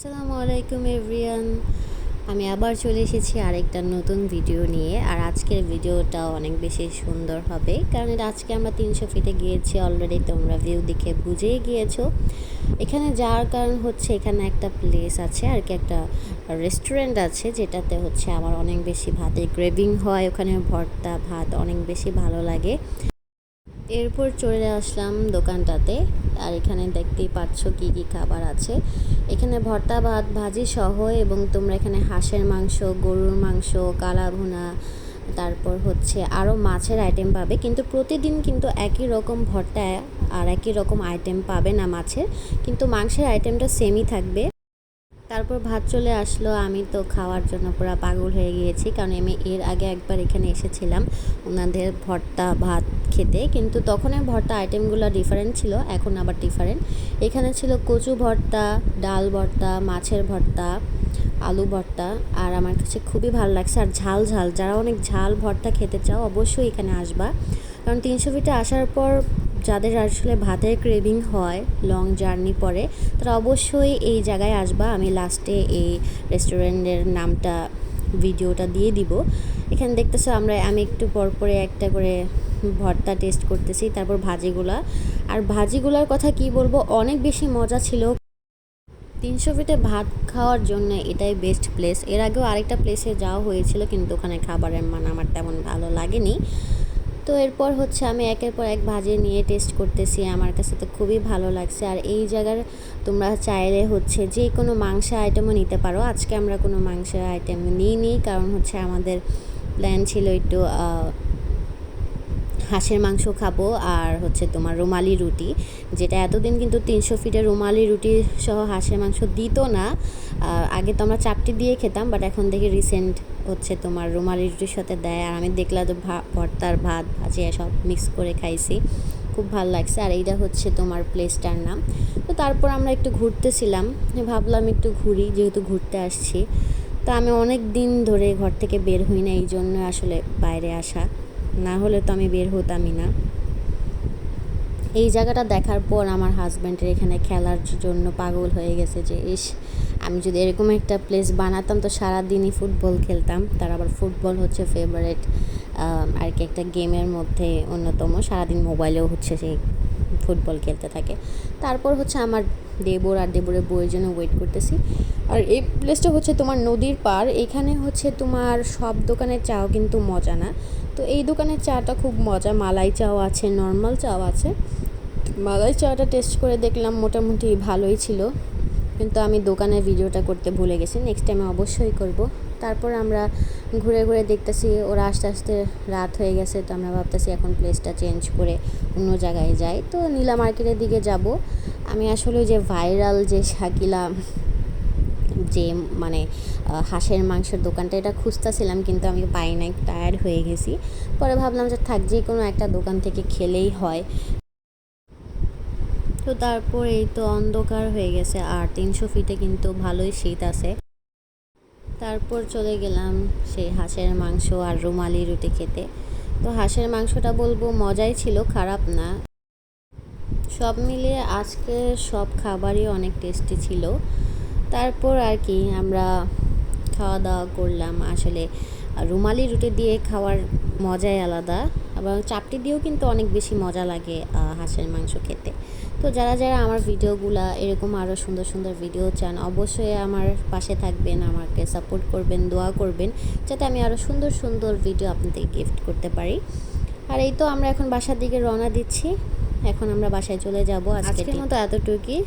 আসসালামু আলাইকুম এভরিওয়ান। আমি আবার চলে এসেছি আরেকটা নতুন ভিডিও নিয়ে। আর আজকের ভিডিওটা অনেক বেশি সুন্দর হবে, কারণ এটা আজকে আমরা 300 ফিটে গিয়েছি। অলরেডি তোমরা ভিউ দেখে বুঝেই গিয়েছো। এখানে যাওয়ার কারণ হচ্ছে এখানে একটা প্লেস আছে আর কি, একটা রেস্টুরেন্ট আছে যেটাতে হচ্ছে আমার অনেক বেশি ভাতের ক্রেভিং হয়। ওখানে ভর্তা ভাত অনেক বেশি ভালো লাগে। এরপর চলে আসলাম দোকানটাতে। আর এখানে দেখতেই পাচ্ছ কি কি খাবার আছে। এখানে ভর্তা ভাত ভাজি সহ, এবং তোমরা এখানে হাঁসের মাংস, গরুর মাংস, কালা ভুনা, তারপর হচ্ছে আরও মাছের আইটেম পাবে। কিন্তু প্রতিদিন কিন্তু একই রকম ভর্তা আর একই রকম আইটেম পাবে না মাছের, কিন্তু মাংসের আইটেমটা সেমই থাকবে। তারপর ভাত চলে আসলো। আমি তো খাওয়ার জন্য পুরো পাগল হয়ে গিয়েছি, কারণ আমি এর আগে একবার এখানে এসেছিলাম ওনাদের ভর্তা ভাত খেতে, কিন্তু তখন ভর্তা আইটেমগুলো ডিফারেন্ট ছিল, এখন আবার ডিফারেন্ট। এখানে ছিল কচু ভর্তা, ডাল ভর্তা, মাছের ভর্তা, আলু ভর্তা। আর আমার কাছে খুবই ভালো লাগছে। আর ঝাল ঝাল, যারা অনেক ঝাল ভর্তা খেতে চাও অবশ্যই এখানে আসবা, কারণ 300 ফিটে আসার পর যাদের আসলে ভাতের ক্রেভিং হয় লং জার্নি পরে, তারা অবশ্যই এই জায়গায় আসবা। আমি লাস্টে এই রেস্টুরেন্টের নামটা ভিডিওটা দিয়ে দিব। এখানে দেখতেছো আমি একটু পরে একটা করে ভর্তা টেস্ট করতেছি, তারপর ভাজিগুলা। আর ভাজিগুলার কথা কি বলবো, অনেক বেশি মজা ছিল। 300 ফিটে ভাত খাওয়ার জন্য এটাই বেস্ট প্লেস। এর আগেও আরেকটা প্লেসে যাওয়া হয়েছিল, কিন্তু ওখানে খাবারের মান আমার তেমন ভালো লাগেনি। তো এরপর হচ্ছে আমি একের পর এক ভাজি নিয়ে টেস্ট করতেছি। আমার কাছে তো খুবই ভালো লাগছে। আর এই জায়গার তোমরা চাইলে হচ্ছে যে কোনো মাংসের আইটেমও নিতে পারো। আজকে আমরা কোনো মাংসের আইটেম নিইনি, কারণ হচ্ছে আমাদের প্ল্যান ছিল একটু হাঁসের মাংস খাবো আর হচ্ছে তোমার রুমালি রুটি, যেটা এতদিন কিন্তু 300 ফিটে রুমালি রুটি সহ হাঁসের মাংস দিত না। আগে তো আমরা চাপটি দিয়ে খেতাম, বাট এখন দেখি রিসেন্ট হচ্ছে তোমার রুমালি রুটির সাথে দেয়। আর আমি দেখলাম তো ভর্তার ভাত ভাজি সব মিক্স করে খাইছি, খুব ভালো লাগছে। আর এইটা হচ্ছে তোমার প্লেসটার নাম। তো তারপর আমরা একটু ঘুরতেছিলাম, ভাবলাম একটু ঘুরি, যেহেতু ঘুরতে আসছি। তো আমি অনেক দিন ধরে ঘর থেকে বের হই না, এই জন্য আসলে বাইরে আসা, না হলে তো আমি বের হতামই না। এই জায়গাটা দেখার পর আমার হাজব্যান্ডের এখানে খেলার জন্য পাগল হয়ে গেছে, যে আমি যদি এরকম একটা প্লেস বানাতাম তো সারাদিনই ফুটবল খেলতাম। তার আবার ফুটবল হচ্ছে ফেভারিট আর কি, একটা গেমের মধ্যে অন্যতম। সারাদিন মোবাইলেও হচ্ছে সেই ফুটবল খেলতে থাকে। তারপর হচ্ছে আমার দেবর আর দেবরের বউয়ের জন্য ওয়েট করতেছি। আর এই প্লেসটা হচ্ছে তোমার নদীর পার। এখানে হচ্ছে তোমার সব দোকানের চাও কিন্তু মজা না। তো এই দোকানের চাটা খুব মজা, মালাই চাও আছে, নর্মাল চাও আছে। মালাই চাটা টেস্ট করে দেখলাম মোটামুটি ভালোই ছিল, কিন্তু আমি দোকানের ভিডিওটা করতে ভুলে গেছি, নেক্সট টাইমে অবশ্যই করব। তারপর আমরা ঘুরে ঘুরে দেখতেছি, ওরা আস্তে আস্তে রাত হয়ে গেছে। তো আমরা ভাবতেছি এখন প্লেসটা চেঞ্জ করে অন্য জায়গায় যাই। তো নীলা মার্কেটের দিকে যাব। আমি আসলে যে ভাইরাল যে শাকিলা যে মানে হাঁসের মাংসের দোকানটা, এটা খুঁজতেছিলাম, কিন্তু আমি পাই না, টায়ার্ড হয়ে গেছি। পরে ভাবলাম যে থাক, যে কোনো একটা দোকান থেকে খেলেই হয়। তো তারপর এই তো অন্ধকার হয়ে গেছে, আর 300 ফিটে কিন্তু ভালোই শীত আছে। তারপর চলে গেলাম সেই হাঁসের মাংস আর রুমালি রুটি খেতে। তো হাঁসের মাংসটা বলবো মজাই ছিল, খারাপ না। সব মিলিয়ে আজকে সব খাবারই অনেক টেস্টি ছিল। তারপর আর কি আমরা খাওয়া দাওয়া করলাম। আসলে রুমালি রুটি দিয়ে খাওয়ার মজাই আলাদা, এবং চাপটি দিয়েও কিন্তু অনেক বেশি মজা লাগে হাঁসের মাংস খেতে। তো যারা যারা আমার ভিডিওগুলা এরকম আরও সুন্দর সুন্দর ভিডিও চান, অবশ্যই আমার পাশে থাকবেন, আমাকে সাপোর্ট করবেন, দোয়া করবেন, যাতে আমি আরও সুন্দর সুন্দর ভিডিও আপনাদের গিফট করতে পারি। আর এই তো আমরা এখন বাসার দিকে রওনা দিচ্ছি। এখন আমরা বাসায় চলে যাব। আজকের মতো এতটুকুই।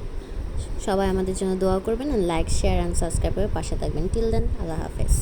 সবাই আমাদের জন্য দোয়া করবেন, আর লাইক শেয়ার অ্যান্ড সাবস্ক্রাইব করে পাশে থাকবেন। টিল দেন, আল্লাহ হাফেজ।